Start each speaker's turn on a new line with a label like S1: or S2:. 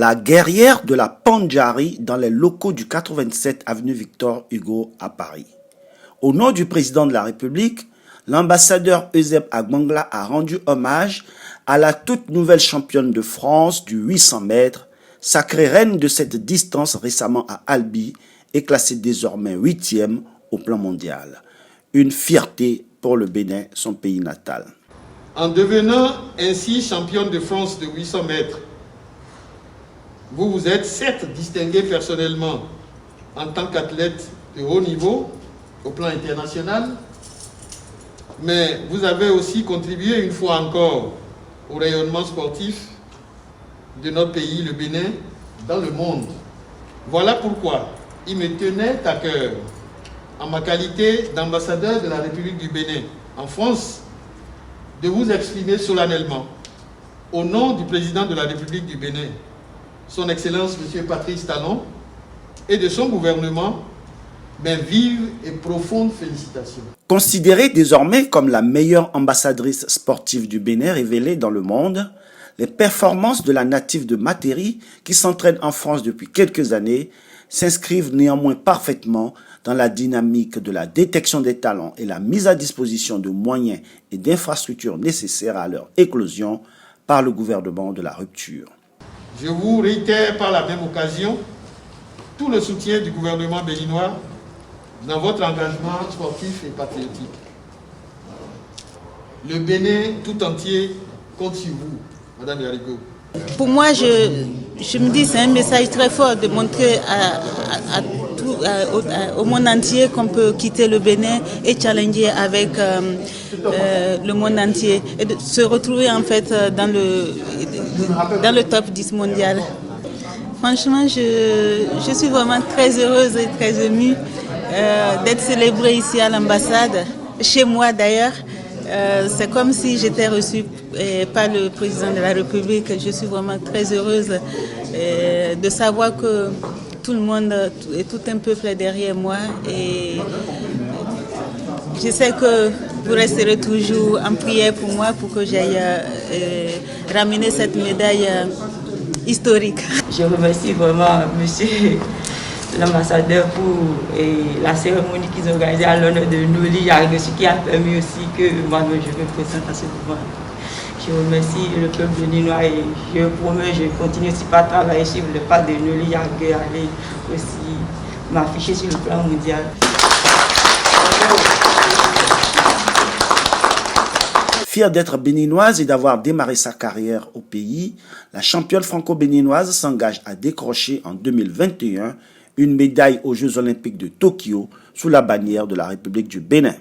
S1: la guerrière de la Pandjari dans les locaux du 87 avenue Victor Hugo à Paris. Au nom du président de la République, l'ambassadeur Euseb Agbangla a rendu hommage à la toute nouvelle championne de France du 800 mètres, sacrée reine de cette distance récemment à Albi et classée désormais 8e au plan mondial. Une fierté pour le Bénin, son pays natal.
S2: En devenant ainsi championne de France de 800 mètres, vous vous êtes certes distingué personnellement en tant qu'athlète de haut niveau au plan international, mais vous avez aussi contribué une fois encore au rayonnement sportif de notre pays, le Bénin, dans le monde. Voilà pourquoi il me tenait à cœur, en ma qualité d'ambassadeur de la République du Bénin en France, de vous exprimer solennellement, au nom du président de la République du Bénin, son Excellence M. Patrice Talon, et de son gouvernement, mes vives et profondes félicitations.
S1: Considérée désormais comme la meilleure ambassadrice sportive du Bénin révélée dans le monde, les performances de la native de Materi, qui s'entraîne en France depuis quelques années, s'inscrivent néanmoins parfaitement dans la dynamique de la détection des talents et la mise à disposition de moyens et d'infrastructures nécessaires à leur éclosion par le gouvernement de la rupture.
S2: Je vous réitère par la même occasion tout le soutien du gouvernement béninois dans votre engagement sportif et patriotique. Le Bénin tout entier compte sur vous, Madame Yarigo.
S3: Pour moi, je me dis c'est un message très fort de montrer au monde entier qu'on peut quitter le Bénin et challenger avec le monde entier et de se retrouver en fait dans le top 10 mondial. Franchement, je suis vraiment très heureuse et très émue d'être célébrée ici à l'ambassade, chez moi d'ailleurs. C'est comme si j'étais reçue par le président de la République. Je suis vraiment très heureuse de savoir que tout le monde et tout un peuple est derrière moi. Et je sais que vous resterez toujours en prière pour moi pour que j'aille ramener cette médaille historique.
S4: Je remercie vraiment monsieur l'ambassadeur pour la cérémonie qu'ils ont organisée à l'honneur de Noli Yarigo, ce qui a permis aussi que moi-même je me présente à ce moment. Je remercie le peuple béninois et je promets, je continue aussi par travailler sur le pas de Noli Yarigo et aller aussi m'afficher sur le plan mondial.
S1: Fière d'être béninoise et d'avoir démarré sa carrière au pays, la championne franco-béninoise s'engage à décrocher en 2021 une médaille aux Jeux Olympiques de Tokyo sous la bannière de la République du Bénin.